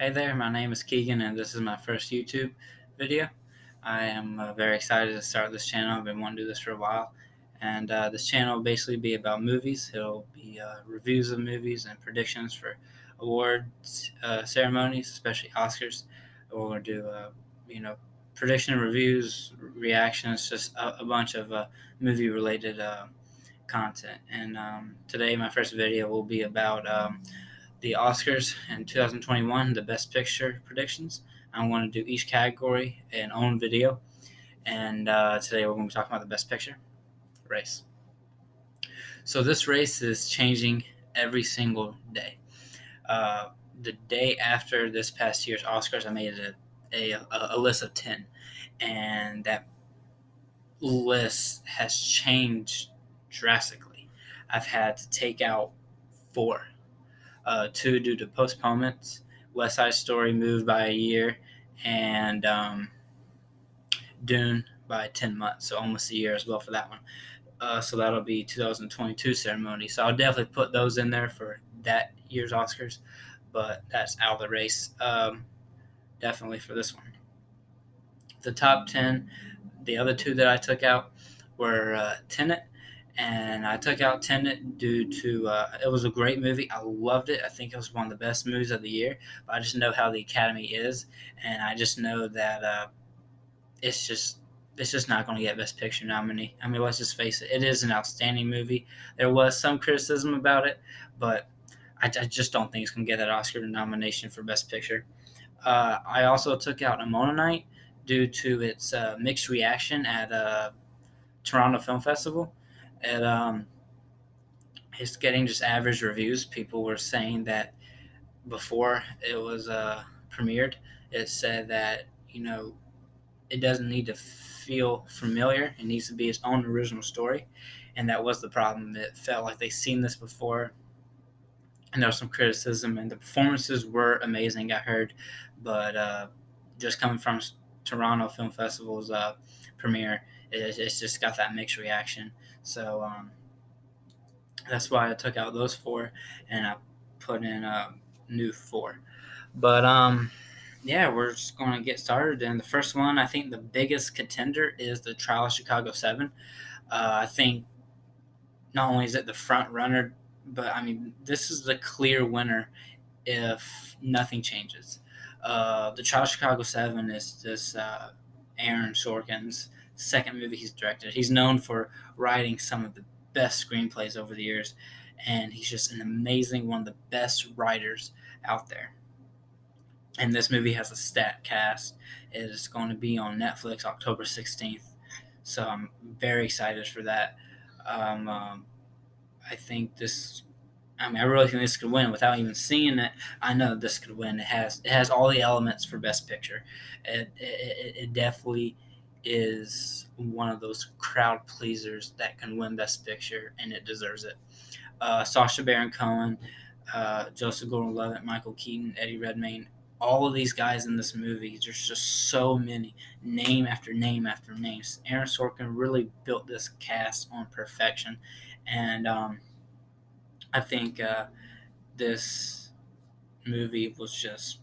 Hey there, my name is Keegan, and this is my first YouTube video. I am very excited to start this channel. I've been wanting to do this for a while, and this channel will basically be about movies. It'll be reviews of movies and predictions for awards ceremonies, especially Oscars. We're going to do, you know, prediction reviews, reactions, just a bunch of movie-related content. And today, my first video will be about the Oscars in 2021, the Best Picture predictions. I'm going to do each category an own video, and today we're going to be talking about the Best Picture race. So this race is changing every single day. Uh, the day after this past year's Oscars, I made a list of 10, and that list has changed drastically. I've had to take out four, two due to postponements. West Side Story moved by a year, and Dune by 10 months, so almost a year as well for that one. So that'll be 2022 ceremony. So I'll definitely put those in there for that year's Oscars, but that's out of the race. Definitely for this one. The top 10, the other two that I took out were Tenet, and I took out Tenet due to it was a great movie. I loved it. I think it was one of the best movies of the year. But I just know how the Academy is, and I just know that it's just it's just not going to get Best Picture nominee. I mean, let's just face it. It is an outstanding movie. There was some criticism about it, but I just don't think it's going to get that Oscar nomination for Best Picture. I also took out Ammonite due to its mixed reaction at Toronto Film Festival. And it's getting just average reviews. People were saying that before it was premiered, it said that it doesn't need to feel familiar. It needs to be its own original story, and that was the problem. It felt like they've seen this before, and there was some criticism. And the performances were amazing, I heard, but just coming from Toronto Film Festival's premiere, it's just got that mixed reaction. So that's why I took out those four, and I put in a new four. But yeah, we're just going to get started. And the first one, I think the biggest contender is the Trial of Chicago 7. I think not only is it the front runner, but I mean, this is the clear winner if nothing changes. The Trial of Chicago 7 is this Aaron Sorkin's second movie he's directed. He's known for writing some of the best screenplays over the years, and he's just an amazing, one of the best writers out there. And this movie has a stat cast. It is going to be on Netflix October 16th. So I'm very excited for that. I think this. I mean, I really think this could win without even seeing it. I know this could win. It has all the elements for Best Picture. It definitely is one of those crowd pleasers that can win Best Picture, and it deserves it. Sacha Baron Cohen, Joseph Gordon-Levitt, Michael Keaton, Eddie Redmayne, all of these guys in this movie. There's just so many, name after name after name. Aaron Sorkin really built this cast on perfection, and I think this movie was just.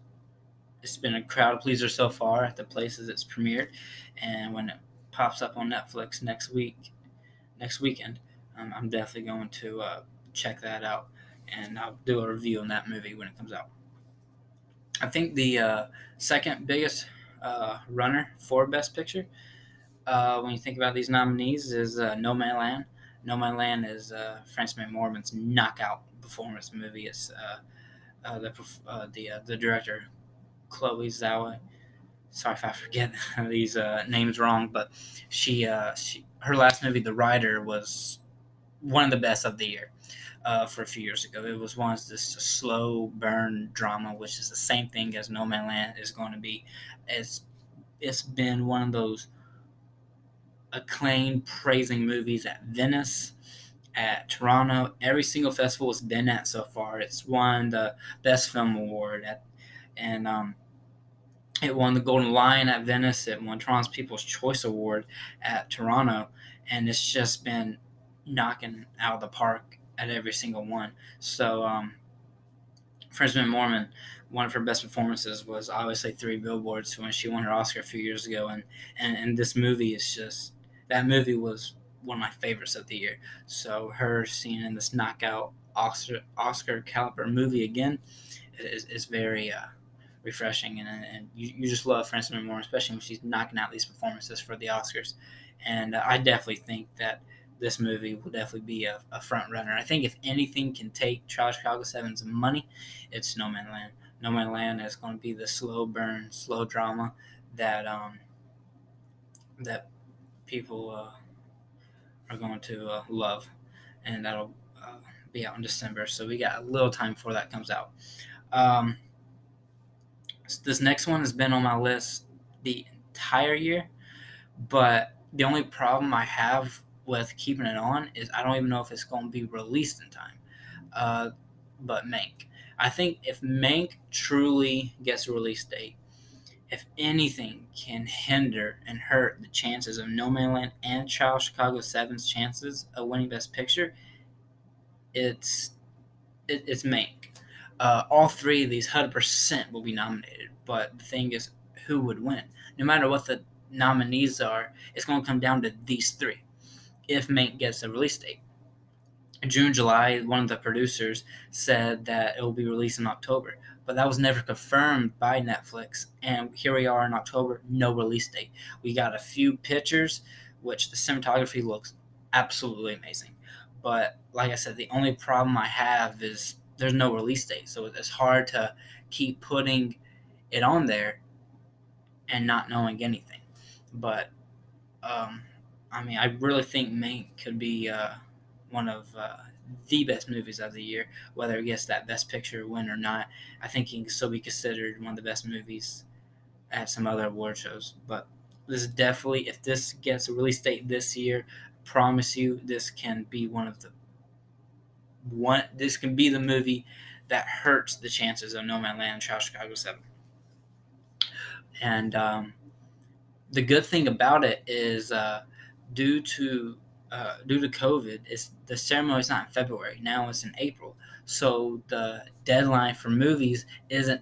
It's been a crowd pleaser so far at the places it's premiered, and when it pops up on Netflix next weekend, I'm definitely going to check that out, and I'll do a review on that movie when it comes out. I think the second biggest runner for Best Picture, when you think about these nominees, is No Man Land. No Man Land is Frances McDormand's knockout performance movie. It's the director Chloe Zhao. Sorry if I forget these names wrong, but she her last movie, The Rider, was one of the best of the year for a few years ago. It was once this slow burn drama, which is the same thing as No Man Land is going to be. It's it's been one of those acclaimed, praising movies at Venice, at Toronto. Every single festival it's been at so far, it's won the Best Film Award and it won the Golden Lion at Venice. It won Toronto's People's Choice Award at Toronto, and it's just been knocking out of the park at every single one. So Frances McDormand, one of her best performances was obviously Three Billboards when she won her Oscar a few years ago, and this movie is just that movie was one of my favorites of the year. So her seeing in this knockout Oscar caliber movie again is very refreshing, and you just love Frances McDormand, especially when she's knocking out these performances for the Oscars. And I definitely think that this movie will definitely be a front runner. I think if anything can take Trial of Chicago 7's money, it's No Man Land. No Man Land is going to be the slow burn, slow drama that that people are going to love, and that'll be out in December. So we got a little time before that comes out. Um, this next one has been on my list the entire year, but the only problem I have with keeping it on is I don't even know if it's going to be released in time. Uh, but Mank. I think if Mank truly gets a release date, if anything can hinder and hurt the chances of No Man Land and Trial of Chicago 7's chances of winning Best Picture, it's it's Mank. All three of these 100% will be nominated, but the thing is, who would win? No matter what the nominees are, it's going to come down to these three. If Mank gets a release date, June, July, one of the producers said that it will be released in October, but that was never confirmed by Netflix. And here we are in October, no release date. We got a few pictures, which the cinematography looks absolutely amazing. But like I said, the only problem I have is there's no release date, so it's hard to keep putting it on there and not knowing anything. But um, I mean, I really think Mank could be one of the best movies of the year, whether it gets that Best Picture win or not. I think he can still be considered one of the best movies at some other award shows. But this is definitely, if this gets a release date this year, I promise you, this can be one of the one. This can be the movie that hurts the chances of No Man Land and Trial of Chicago 7. And the good thing about it is due to due to COVID, is the ceremony is not in February. Now it's in April. So the deadline for movies isn't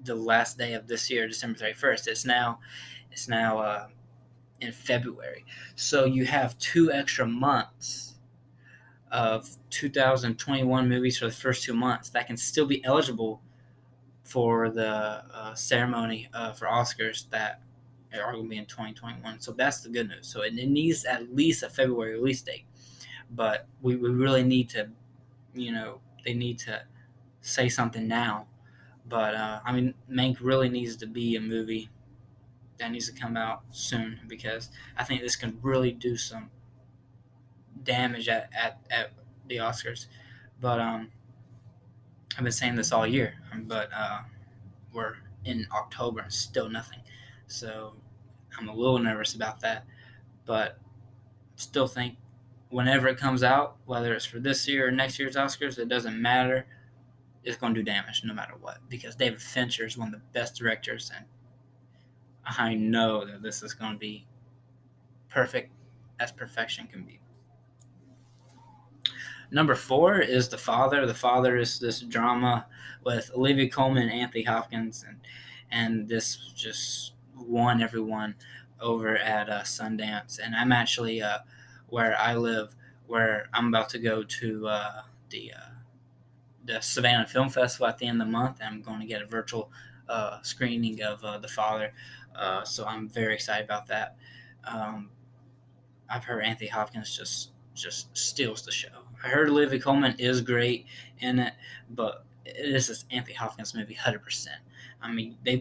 the last day of this year, December 31st. It's now in February. So you have 2 extra months of 2021 movies for the first 2 months that can still be eligible for the ceremony for Oscars that are going to be in 2021. So that's the good news. So it needs at least a February release date. But we really need to, they need to say something now. But I mean, Mank really needs to be a movie that needs to come out soon, because I think this can really do some damage at the Oscars. But I've been saying this all year, but we're in October and still nothing. So I'm a little nervous about that, but still think whenever it comes out, whether it's for this year or next year's Oscars, it doesn't matter. It's going to do damage no matter what, because David Fincher is one of the best directors, and I know that this is going to be perfect as perfection can be. Number 4 is The Father. The Father is this drama with Olivia Colman and Anthony Hopkins, and this just won everyone over at Sundance. And I'm actually where I live, where I'm about to go to the Savannah Film Festival at the end of the month. And I'm going to get a virtual screening of The Father, so I'm very excited about that. Um, I've heard Anthony Hopkins just steals the show. I heard Olivia Colman is great in it, but this is Anthony Hopkins movie 100%. I mean, they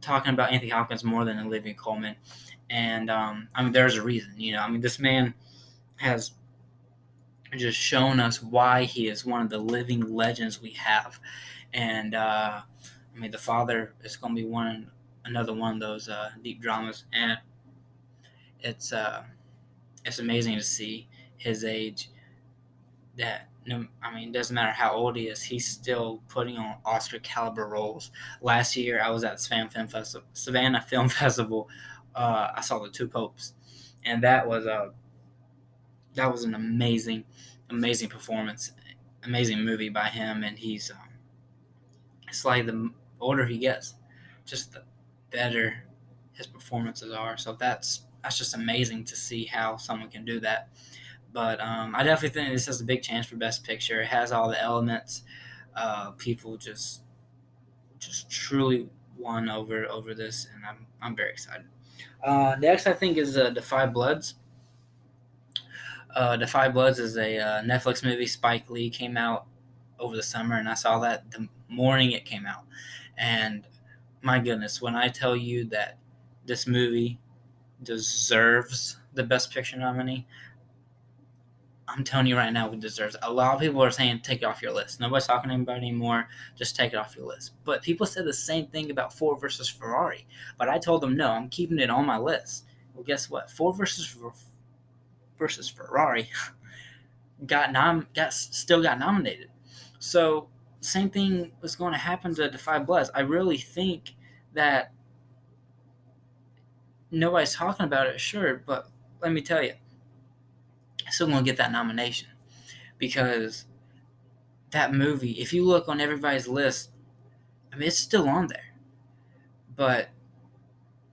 talking about Anthony Hopkins more than Olivia Colman, and I mean, there's a reason. I mean, this man has just shown us why he is one of the living legends we have, and I mean, The Father is going to be another one of those deep dramas, and it's it's amazing to see his age. That no, I mean, it doesn't matter how old he is, he's still putting on Oscar caliber roles. Last year, I was at Savannah Film Festival. I saw The Two Popes, and that was an amazing performance, amazing movie by him, and he's it's like the older he gets, just the better his performances are. So that's just amazing to see how someone can do that. But I definitely think this has a big chance for Best Picture. It has all the elements. People just truly won over this, and I'm very excited. Next, I think is The Five Bloods. The Five Bloods is a Netflix movie. Spike Lee came out over the summer, and I saw that the morning it came out. And my goodness, when I tell you that this movie deserves the Best Picture nominee, I'm telling you right now, it deserves it. A lot of people are saying take it off your list. Nobody's talking about it anymore. Just take it off your list. But people said the same thing about Ford versus Ferrari. But I told them no, I'm keeping it on my list. Well, guess what? Versus Ferrari still got nominated. So same thing was going to happen to The Five Bloods. I really think that nobody's talking about it, sure, but let me tell you, it's still going to get that nomination because that movie, if you look on everybody's list, I mean, it's still on there. But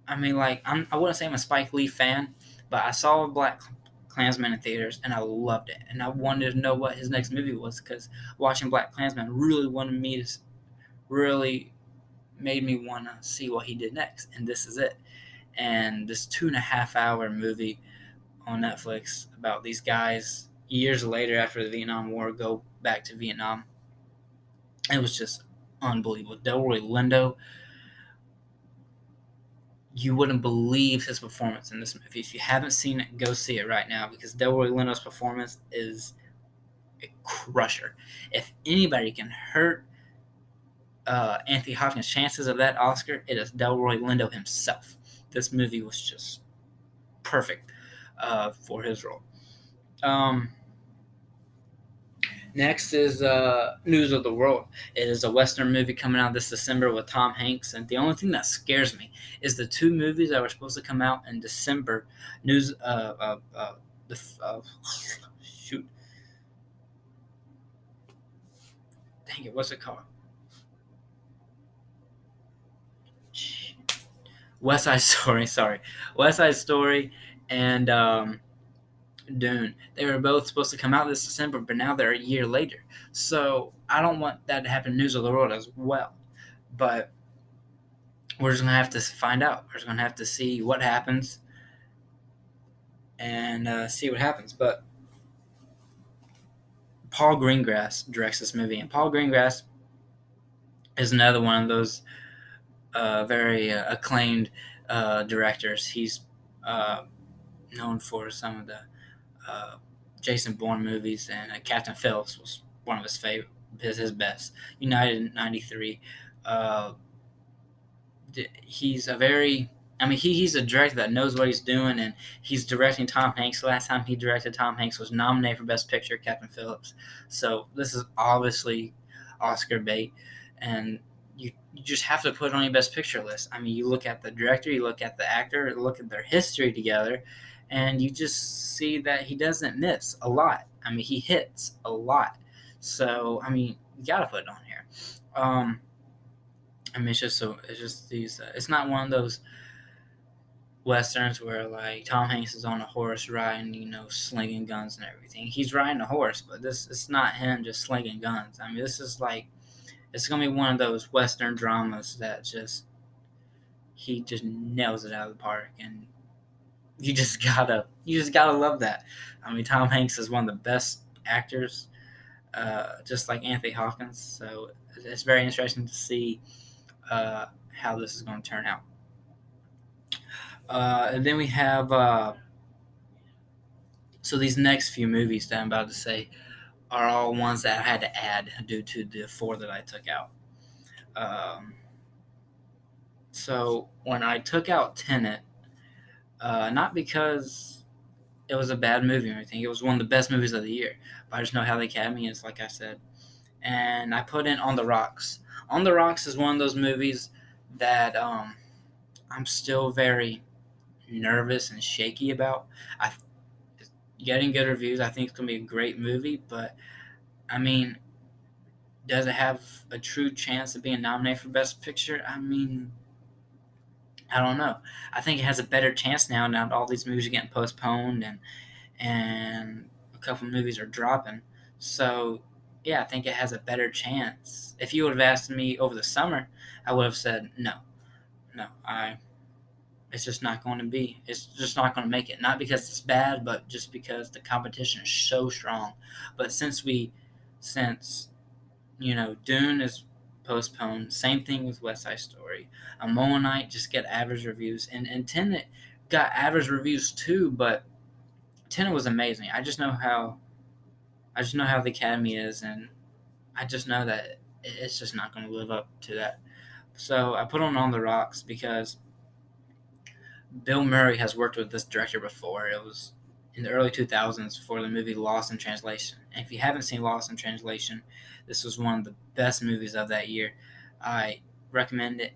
I mean, like, I wouldn't say I'm a Spike Lee fan, but I saw Black Klansman in theaters and I loved it, and I wanted to know what his next movie was because watching Black Klansman really made me want to see what he did next, and this is it. And this 2.5 hour movie on Netflix about these guys years later after the Vietnam War go back to Vietnam. It was just unbelievable. Delroy Lindo, you wouldn't believe his performance in this movie. If you haven't seen it, go see it right now because Delroy Lindo's performance is a crusher. If anybody can hurt Anthony Hopkins' chances of that Oscar, it is Delroy Lindo himself. This movie was just perfect for his role. Um, Next is News of the World. It is a Western movie coming out this December with Tom Hanks, and the only thing that scares me is the two movies that were supposed to come out in December. News, the shoot, dang it, what's it called? West Side Story. Sorry, West Side Story, and Dune. They were both supposed to come out this December, but now they're a year later. So I don't want that to happen. News of the World as well, but we're just gonna have to find out. We're just gonna have to see what happens and see what happens. But Paul Greengrass directs this movie, and Paul Greengrass is another one of those very acclaimed directors. He's uh, known for some of the uh, Jason Bourne movies, and Captain Phillips was one of his favorite, his best. United in '93. Uh, he's a very I mean, he's a director that knows what he's doing, and he's directing Tom Hanks. The last time he directed Tom Hanks was nominated for Best Picture, Captain Phillips. So this is obviously Oscar bait, and you just have to put it on your Best Picture list. I mean, you look at the director, you look at the actor, you look at their history together, and you just see that he doesn't miss a lot. I mean, he hits a lot. So I mean, you got to put it on here. Um, I mean, it's just these. It's not one of those westerns where like Tom Hanks is on a horse riding, slinging guns and everything. He's riding a horse, but this it's not him just slinging guns. I mean, this is like it's gonna be one of those western dramas that just he just nails it out of the park, and you just gotta love that. I mean, Tom Hanks is one of the best actors, just like Anthony Hopkins. So it's very interesting to see how this is going to turn out. And then we have so these next few movies that I'm about to say are all ones that I had to add due to the four that I took out. Um, so when I took out Tenet, not because it was a bad movie or anything, it was one of the best movies of the year. But I just know how the Academy is, like I said. And I put in On the Rocks. On the Rocks is one of those movies that I'm still very nervous and shaky about. I getting good reviews. I think it's gonna be a great movie, but I mean, Does it have a true chance of being nominated for Best Picture? I mean, I don't know. I think it has a better chance now that all these movies are getting postponed and a couple movies are dropping. So, yeah, I think it has a better chance. If you would have asked me over the summer, I would have said no. No, I it's just not going to be. It's just not going to make it. Not because it's bad, but just because the competition is so strong. But since Dune is postponed. Same thing with West Side Story. Moonlight just get average reviews, and Tenet got average reviews too. But Tenet was amazing. I just know how the Academy is, and I just know that it's just not going to live up to that. So I put on the rocks because Bill Murray has worked with this director before. It was in the early 2000s for the movie Lost in Translation. And if you haven't seen Lost in Translation, this was one of the best movies of that year. I recommend it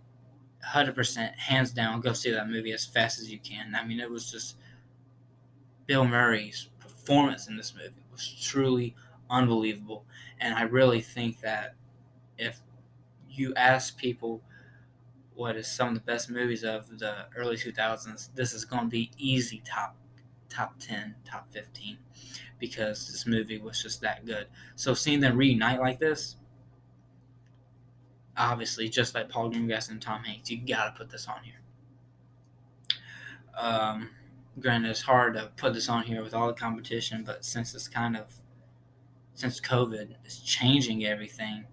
100%, hands down. Go see that movie as fast as you can. I mean, it was just Bill Murray's performance in this movie was truly unbelievable. And I really think that if you ask people what is some of the best movies of the early 2000s, this is going to be easy top 10, top 15 because this movie was just that good. So seeing them reunite like this, obviously, just like Paul Greengrass and Tom Hanks, you got to put this on here. Um, Granted, it's hard to put this on here with all the competition, but since COVID is changing everything,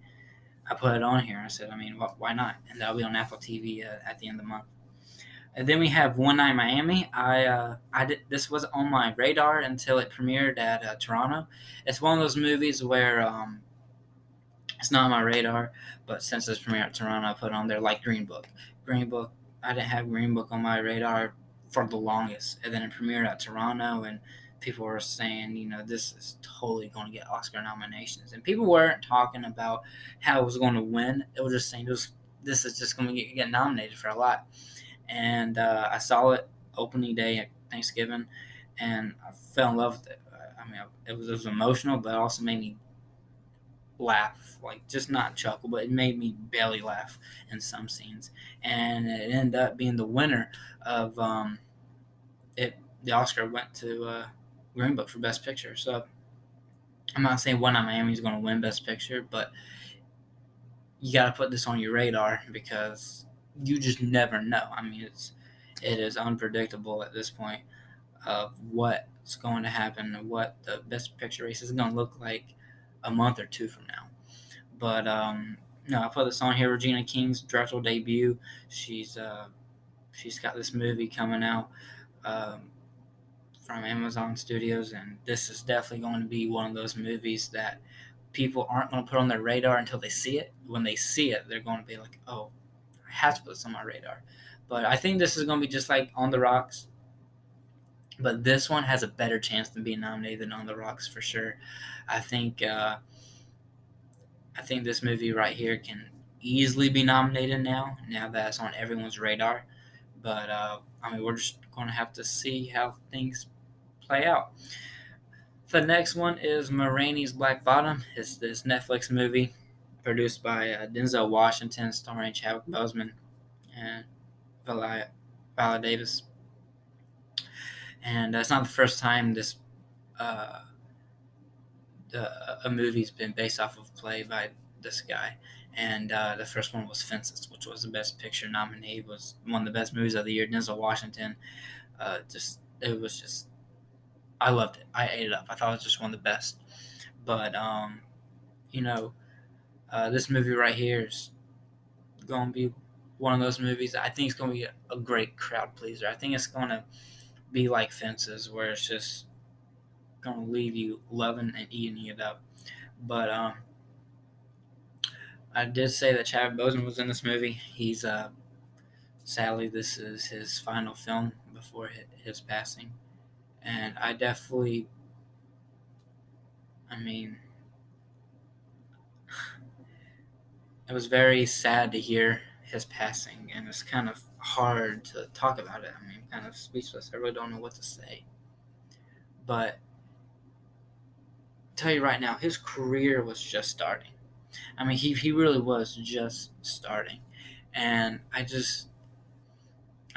I put it on here. I said, I mean, why not? And that'll be on Apple TV at the end of the month. And then we have One Night in Miami. I did this was on my radar until it premiered at Toronto. It's one of those movies where it's not on my radar, but since it's premiered at Toronto, I put it on there like Green Book. Green Book. I didn't have Green Book on my radar for the longest, and then it premiered at Toronto, and people were saying, this is totally going to get Oscar nominations, and people weren't talking about how it was going to win. It was just saying this is just going to get nominated for a lot. And I saw it opening day at Thanksgiving, and I fell in love with it. I mean, it was emotional, but it also made me laugh, like just not chuckle, but it made me belly laugh in some scenes, and it ended up being the winner of it. The Oscar went to Green Book for Best Picture. So I'm not saying One Night Miami is going to win Best Picture, but you got to put this on your radar because you just never know. I mean, it is unpredictable at this point of what's going to happen and what the Best Picture race is going to look like a month or two from now. But no, I put this on here. Regina King's directorial debut. She's got this movie coming out from Amazon Studios, and this is definitely going to be one of those movies that people aren't going to put on their radar until they see it. When they see it, they're going to be like, "Oh, I have to put this on my radar." But I think this is going to be just like On the Rocks. But this one has a better chance than being nominated than On the Rocks for sure. I think this movie right here can easily be nominated now that it's on everyone's radar. But I mean, we're just going to have to see how things play out. The next one is Ma Rainey's Black Bottom. It's this Netflix movie produced by Denzel Washington, starring Chadwick Boseman and Viola Davis. And it's not the first time this uh, a movie's been based off of a play by this guy. And the first one was Fences, which was the Best Picture nominee. It was one of the best movies of the year. Denzel Washington, it was just, I loved it. I ate it up. I thought it was just one of the best. But you know, this movie right here is going to be one of those movies. I think it's going to be a great crowd pleaser. I think it's going to be like Fences, where it's just going to leave you loving and eating it up. But I did say that Chadwick Boseman was in this movie. He's sadly, this is his final film before his passing, and I mean, it was very sad to hear his passing, and it's kind of hard to talk about it. I mean, kind of speechless. I really don't know what to say. But I'll tell you right now, his career was just starting. I mean, he really was just starting, and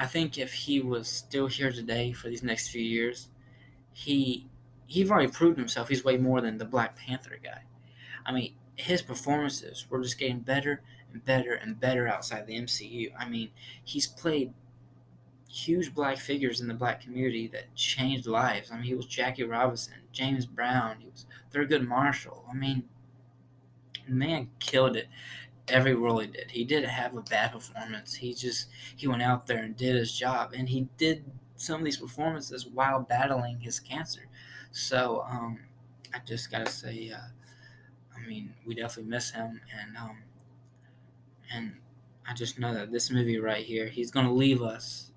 I think if he was still here today for these next few years, he he'd already proved himself. He's way more than the Black Panther guy. I mean, his performances were just getting better and better and better outside the MCU. I mean, he's played huge black figures in the black community that changed lives. I mean, he was Jackie Robinson, James Brown, he was Thurgood Marshall. I mean, the man killed it every role he did. He didn't have a bad performance. He went out there and did his job, and he did some of these performances while battling his cancer. So I just gotta say, I mean, we definitely miss him, and I just know that this movie right here, he's gonna leave us.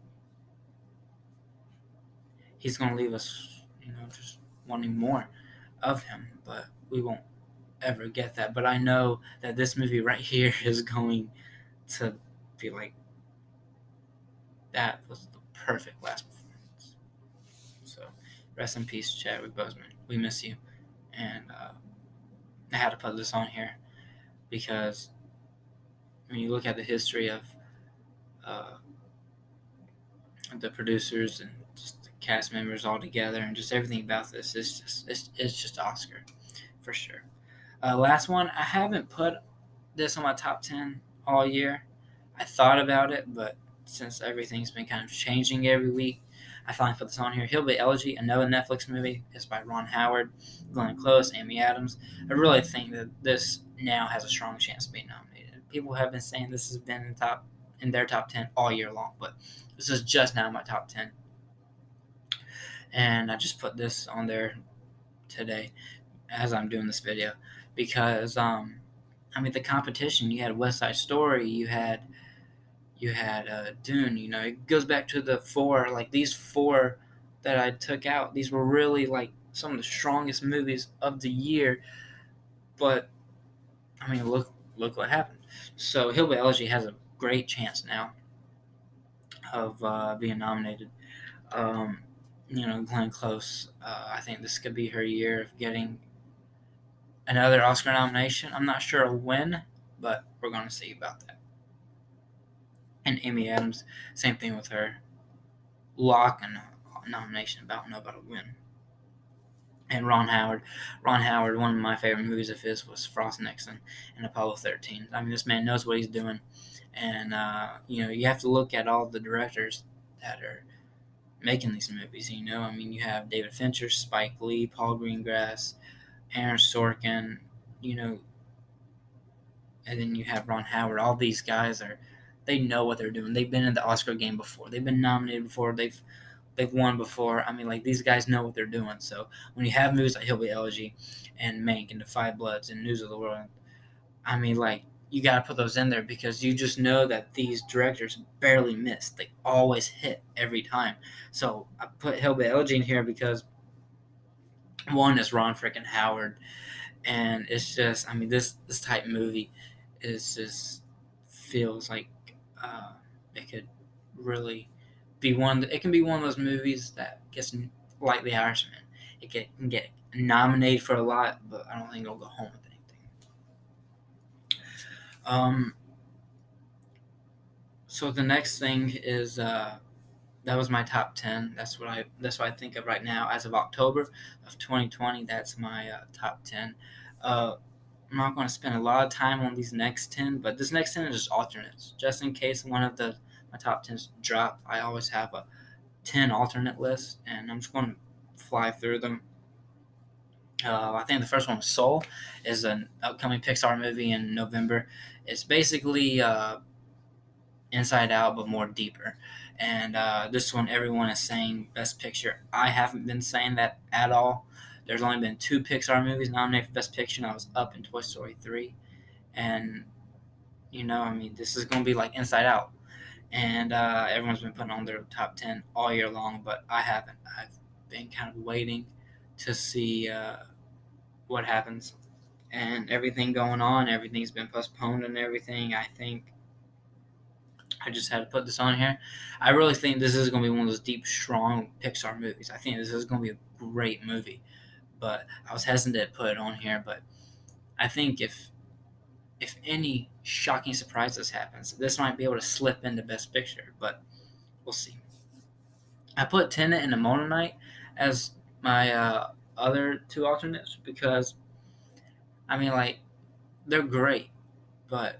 He's gonna leave us, just wanting more of him, but we won't ever get that. But I know that this movie right here is going to be like, that was the perfect last performance. So, rest in peace, Chadwick Boseman. We miss you, and I had to put this on here because when you look at the history of uh, the producers and just the cast members all together and just everything about this, it's just Oscar for sure. Last one, I haven't put this on my top 10 all year. I thought about it, but since everything's been kind of changing every week, I finally put this on here. Hillbilly Elegy, another Netflix movie. It's by Ron Howard, Glenn Close, Amy Adams. I really think that this now has a strong chance of being nominated. People have been saying this has been in their top 10 all year long, but this is just now my top 10. And I just put this on there today as I'm doing this video because I mean, the competition. You had West Side Story. You had Dune. It goes back to the four. Like these four that I took out. These were really like some of the strongest movies of the year. But I mean, look what happened. So Hillbilly Elegy has a great chance now of being nominated. Um, Glenn Close. I think this could be her year of getting another Oscar nomination. I'm not sure when, but we're going to see about that. And Amy Adams, same thing with her. Lock and nomination, about know about a win. And Ron Howard. Ron Howard, one of my favorite movies of his was Frost Nixon and Apollo 13. I mean, this man knows what he's doing. And, you have to look at all the directors that are making these movies, I mean, you have David Fincher, Spike Lee, Paul Greengrass, Aaron Sorkin, and then you have Ron Howard. All these guys they know what they're doing. They've been in the Oscar game before. They've been nominated before. They've won before. I mean, like these guys know what they're doing. So when you have movies like Hillbilly Elegy and Mank and The Five Bloods and News of the World, I mean, like you got to put those in there because you just know that these directors barely miss. They always hit every time. So I put Hillbilly Elegy in here because one is Ron freaking Howard, and it's just, I mean, this type movie is just feels like uh, it could really be one. It can be one of those movies that gets like The Irishman. It can get nominated for a lot, but I don't think it'll go home with anything. Um, so the next thing is that was my top 10. That's what I think of right now as of October of 2020. That's my top 10. I'm not going to spend a lot of time on these next 10, but this next 10 is just alternates. Just in case one of my top 10s drop, I always have a 10 alternate list, and I'm just going to fly through them. I think the first one was Soul, is an upcoming Pixar movie in November. It's basically Inside Out, but more deeper. And this one, everyone is saying Best Picture. I haven't been saying that at all. There's only been 2 Pixar movies nominated for Best Picture, and I was Up in Toy Story 3. And, I mean, this is going to be like Inside Out. And everyone's been putting on their top 10 all year long, but I haven't. I've been kind of waiting to see what happens. And everything going on, everything's been postponed and everything. I think I just had to put this on here. I really think this is going to be one of those deep, strong Pixar movies. I think this is going to be a great movie. But I was hesitant to put it on here. But I think if if any shocking surprises happens, this might be able to slip into Best Picture, but we'll see. I put Tenet and Mona Knight as my other two alternates because I mean, like, they're great, but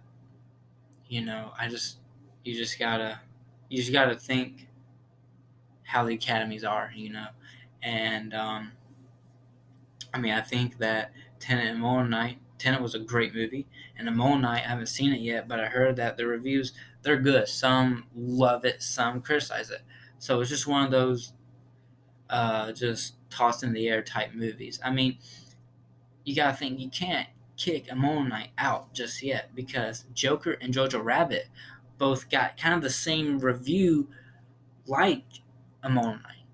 you know, you just gotta you just gotta think how the academies are, you know, and I mean, I think that Tenet and Mona Knight. Tenet was a great movie, and the Mona Knight, I haven't seen it yet, but I heard that the reviews they're good. Some love it, some criticize it. So it's just one of those just tossed in the air type movies. I mean, you gotta think you can't kick a Moon Knight out just yet because Joker and Jojo Rabbit both got kind of the same review like a Moon Knight,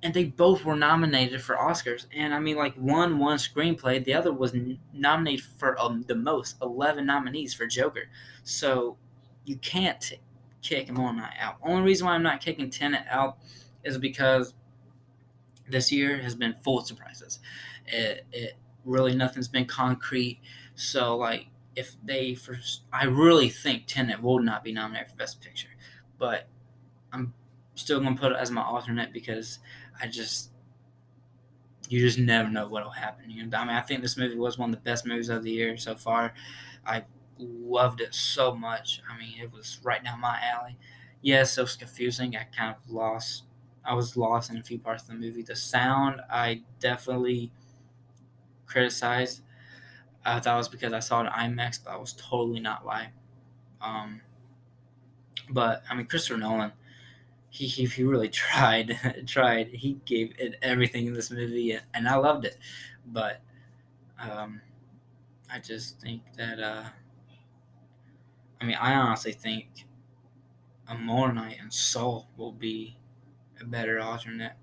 and they both were nominated for Oscars. And I mean, like one screenplay, the other was nominated for the most 11 nominees for Joker. So you can't kick a Moon Knight out. Only reason why I'm not kicking Tenet out is because this year has been full of surprises. It really nothing's been concrete. So like if they first, I really think Tenet will not be nominated for Best Picture, but I'm still gonna put it as my alternate because I just you just never know what'll happen. You know, I mean, I think this movie was one of the best movies of the year so far. I loved it so much. I mean, it was right down my alley. Yes, it was confusing. I kind of lost. I was lost in a few parts of the movie. The sound, I definitely criticized. I thought it was because I saw it in IMAX, but I was totally not lying. Um, but I mean, Christopher Nolan, he really tried. He gave it everything in this movie, and I loved it. But um, I just think that I mean, I honestly think a Moon Knight and Soul will be a better alternate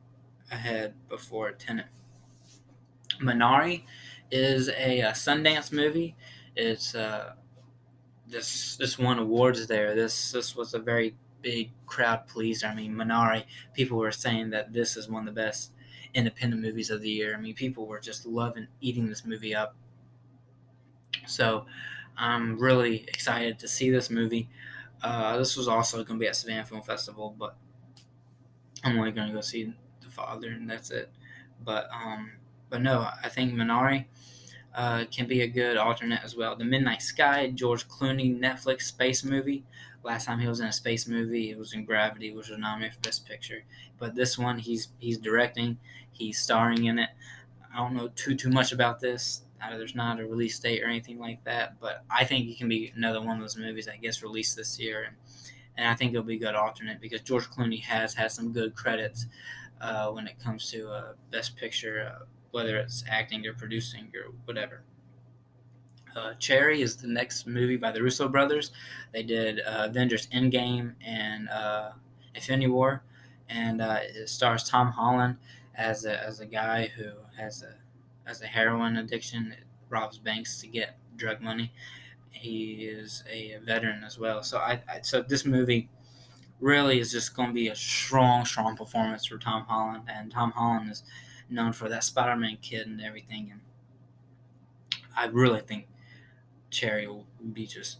ahead before Tenet. Minari is a Sundance movie. It's this won awards there. This was a very big crowd pleaser. I mean, Minari, people were saying that this is one of the best independent movies of the year. I mean, people were just loving eating this movie up. So I'm really excited to see this movie. This was also going to be at Savannah Film Festival, but I'm only going to go see The Father, and that's it. But no, I think Minari can be a good alternate as well. The Midnight Sky, George Clooney Netflix space movie. Last time he was in a space movie, it was in Gravity, which was nominated for Best Picture. But this one, he's directing, he's starring in it. I don't know too much about this. There's not a release date or anything like that, but I think it can be another one of those movies that gets released this year, and I think it'll be a good alternate because George Clooney has had some good credits when it comes to Best Picture, whether it's acting or producing or whatever. Cherry is the next movie by the Russo brothers. They did Avengers Endgame and Infinity War, and it stars Tom Holland as a guy who has a heroin addiction. It robs banks to get drug money. He is a veteran as well. So so this movie really is just going to be a strong performance for Tom Holland, and Tom Holland is known for that Spider-Man kid and everything. And I really think Cherry will be just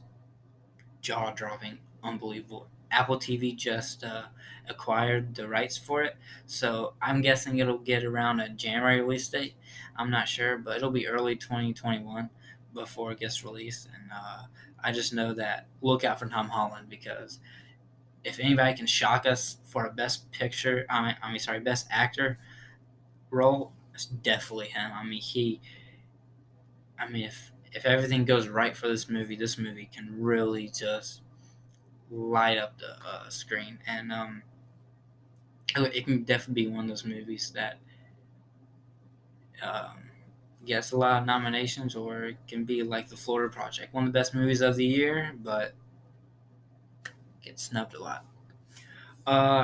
jaw dropping, unbelievable. Apple TV just acquired the rights for it, so I'm guessing it'll get around a January release date. I'm not sure, but it'll be early 2021 before it gets released. And I just know that look out for Tom Holland because if anybody can shock us for a best picture, sorry, best actor role, it's definitely him. I mean, if everything goes right for this movie can really just light up the screen, and it can definitely be one of those movies that um, gets a lot of nominations, or it can be like The Florida Project, one of the best movies of the year, but gets snubbed a lot.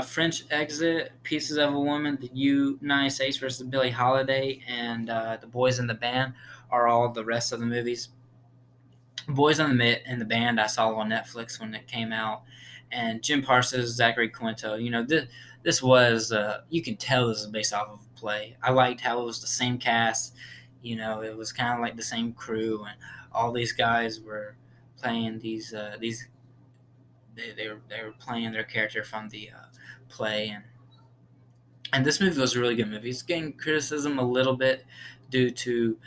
French Exit, Pieces of a Woman, The United States versus Billie Holiday, and The Boys in the Band are all the rest of the movies. Boys in the Band I saw on Netflix when it came out, and Jim Parsons, Zachary Quinto. You know, this was you can tell this is based off of a play. I liked how it was the same cast. You know, it was kind of like the same crew, and all these guys were playing these they were playing their character from the play, and this movie was a really good movie. It's getting criticism a little bit due to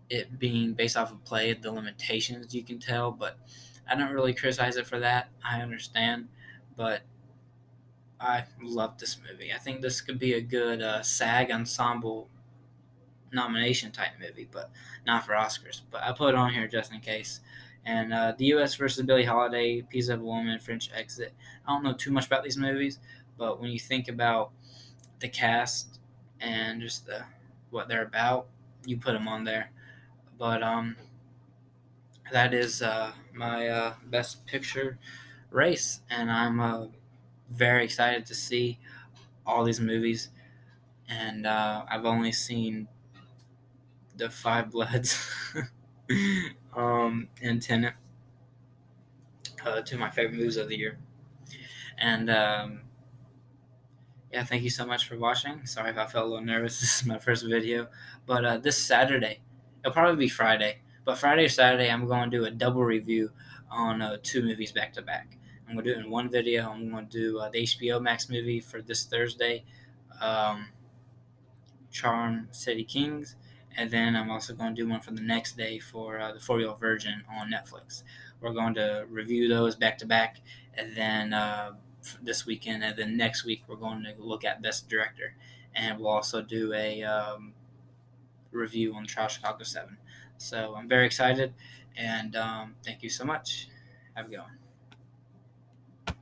it being based off of play, the limitations you can tell, but I don't really criticize it for that. I understand, but I love this movie. I think this could be a good SAG ensemble nomination type movie, but not for Oscars. But I put it on here just in case. And The U.S. versus Billie Holiday, Piece of a Woman, French Exit. I don't know too much about these movies, but when you think about the cast and just what they're about, you put them on there. But that is my best picture race, and I'm very excited to see all these movies. And I've only seen the Five Bloods and Tenet, two of my favorite movies of the year. And yeah, thank you so much for watching. Sorry if I felt a little nervous. This is my first video, but this Saturday, it'll probably be Friday, but Friday or Saturday, I'm going to do a double review on two movies back to back. I'm going to do it in one video. I'm going to do the HBO Max movie for this Thursday, um, Charm City Kings, and then I'm also going to do one for the next day for the 4-Year-Old Virgin on Netflix. We're going to review those back to back, and then this weekend, and then next week we're going to look at Best Director, and we'll also do a review on Trial Chicago 7. So I'm very excited, and thank you so much. Have a good one.